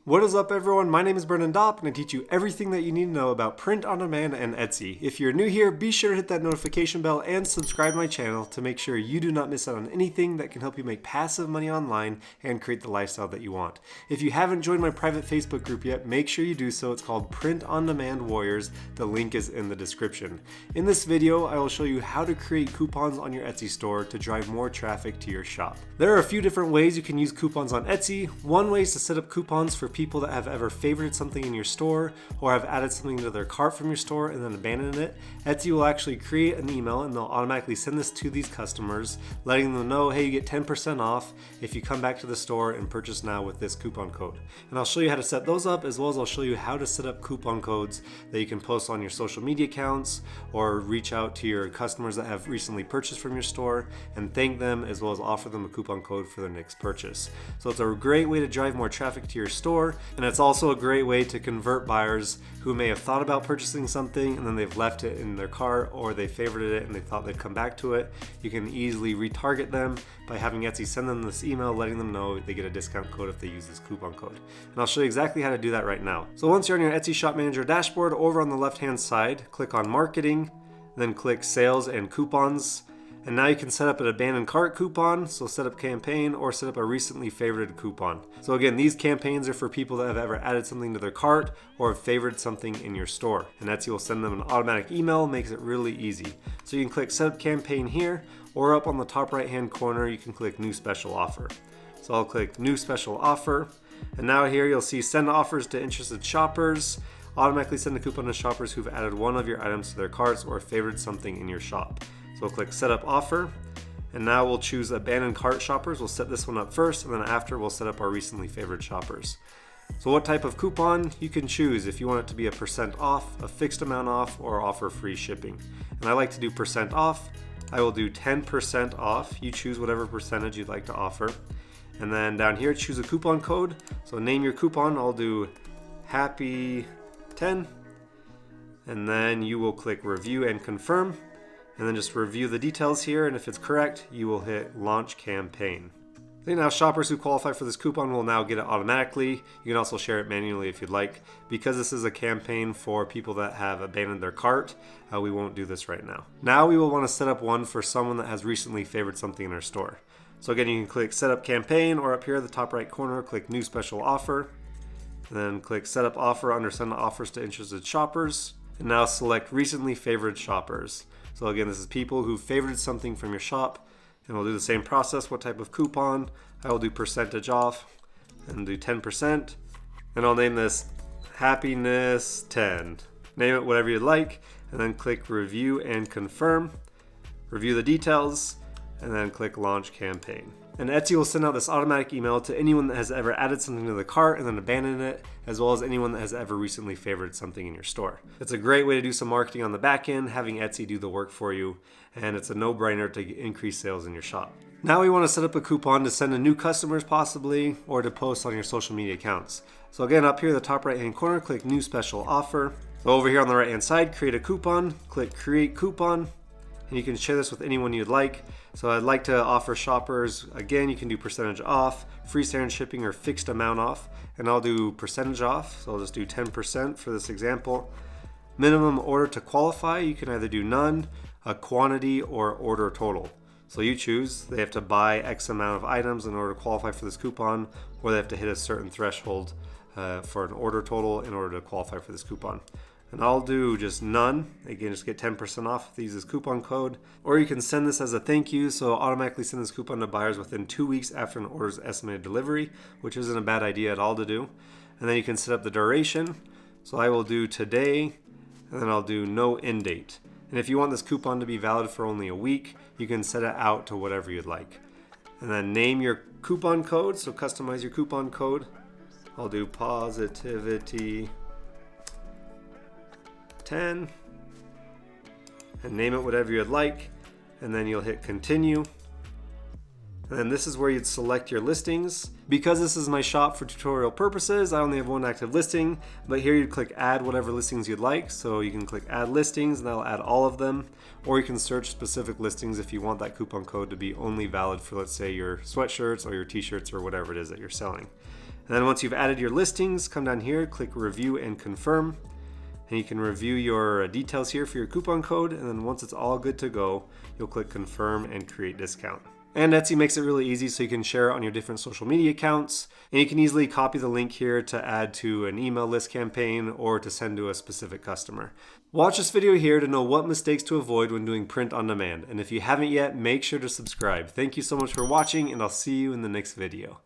What is up, everyone? My name is Brendan Dopp, and I teach you everything that you need to know about print on demand and Etsy. If you're new here, be sure to hit that notification bell and subscribe to my channel to make sure you do not miss out on anything that can help you make passive money online and create the lifestyle that you want. If you haven't joined my private Facebook group yet, make sure you do so. It's called Print on Demand Warriors. The link is in the description. In this video, I will show you how to create coupons on your Etsy store to drive more traffic to your shop. There are a few different ways you can use coupons on Etsy. One way is to set up coupons for people that have ever favorited something in your store or have added something to their cart from your store and then abandoned it. Etsy will actually create an email and they'll automatically send this to these customers, letting them know, hey, you get 10% off if you come back to the store and purchase now with this coupon code. And I'll show you how to set those up, as well as I'll show you how to set up coupon codes that you can post on your social media accounts or reach out to your customers that have recently purchased from your store and thank them, as well as offer them a coupon code for their next purchase. So it's a great way to drive more traffic to your store, and it's also a great way to convert buyers who may have thought about purchasing something and then they've left it in their cart, or they favorited it and they thought they'd come back to it. You can easily retarget them by having Etsy send them this email letting them know they get a discount code if they use this coupon code. And I'll show you exactly how to do that right now. So once you're on your Etsy Shop Manager dashboard, over on the left hand side, click on Marketing, then click Sales and Coupons. And now you can set up an abandoned cart coupon, so set up campaign, or set up a recently favorited coupon. So again, these campaigns are for people that have ever added something to their cart or have favored something in your store. And Etsy will send them an automatic email, makes it really easy. So you can click Set Up Campaign here, or up on the top right hand corner, you can click New Special Offer. So I'll click New Special Offer, and now here you'll see Send Offers to Interested Shoppers. Automatically send a coupon to shoppers who've added one of your items to their carts or favored something in your shop. So we'll click Set Up Offer, and now we'll choose Abandoned Cart Shoppers. We'll set this one up first, and then after we'll set up our recently favored shoppers. So what type of coupon you can choose if you want it to be a % off, a fixed amount off, or offer free shipping. And I like to do % off. I will do 10% off. You choose whatever percentage you'd like to offer. And then down here, choose a coupon code. So name your coupon. I'll do Happy 10. And then you will click Review and Confirm. And then just review the details here, and if it's correct, you will hit Launch Campaign. Okay, now shoppers who qualify for this coupon will now get it automatically. You can also share it manually if you'd like. Because this is a campaign for people that have abandoned their cart, we won't do this right now. Now we will want to set up one for someone that has recently favored something in our store. So again, you can click Set Up Campaign, or up here at the top right corner, click New Special Offer. And then click Set Up Offer under Send Offers to Interested Shoppers. And now select Recently Favored Shoppers. So again, this is people who favorited something from your shop, and we'll do the same process. What type of coupon? I will do % off and do 10%, and I'll name this Happiness 10. Name it whatever you'd like, and then click Review and Confirm. Review the details, and then click Launch Campaign. And Etsy will send out this automatic email to anyone that has ever added something to the cart and then abandoned it, as well as anyone that has ever recently favored something in your store. It's a great way to do some marketing on the back end, having Etsy do the work for you, and it's a no-brainer to increase sales in your shop. Now we want to set up a coupon to send to new customers possibly, or to post on your social media accounts. So again, up here in the top right-hand corner, click New Special Offer. So over here on the right-hand side, create a coupon, click Create Coupon. And you can share this with anyone you'd like. So I'd like to offer shoppers, again, you can do % off, free standard shipping, or fixed amount off. And I'll do % off, so I'll just do 10% for this example. Minimum order to qualify, you can either do none, a quantity, or order total. So you choose. They have to buy X amount of items in order to qualify for this coupon, or they have to hit a certain threshold for an order total in order to qualify for this coupon. And I'll do just none. Again, just get 10% off if they use this coupon code. Or you can send this as a thank you, so automatically send this coupon to buyers within 2 weeks after an order's estimated delivery, which isn't a bad idea at all to do. And then you can set up the duration. So I will do today, and then I'll do no end date. And if you want this coupon to be valid for only a week, you can set it out to whatever you'd like. And then name your coupon code, so customize your coupon code. I'll do Positivity 10, and name it whatever you'd like, and then you'll hit Continue. And then this is where you'd select your listings. Because this is my shop for tutorial purposes, I only have one active listing, but here you'd click Add whatever listings you'd like. So you can click Add Listings, and that'll add all of them. Or you can search specific listings if you want that coupon code to be only valid for, let's say, your sweatshirts or your t-shirts or whatever it is that you're selling. And And then once you've added your listings, come down here, click review and confirm. And you can review your details here for your coupon code. And then once it's all good to go, you'll click confirm and create discount. And Etsy makes it really easy so you can share it on your different social media accounts. And you can easily copy the link here to add to an email list campaign or to send to a specific customer. Watch this video here to know what mistakes to avoid when doing print on demand. And if you haven't yet, make sure to subscribe. Thank you so much for watching, and I'll see you in the next video.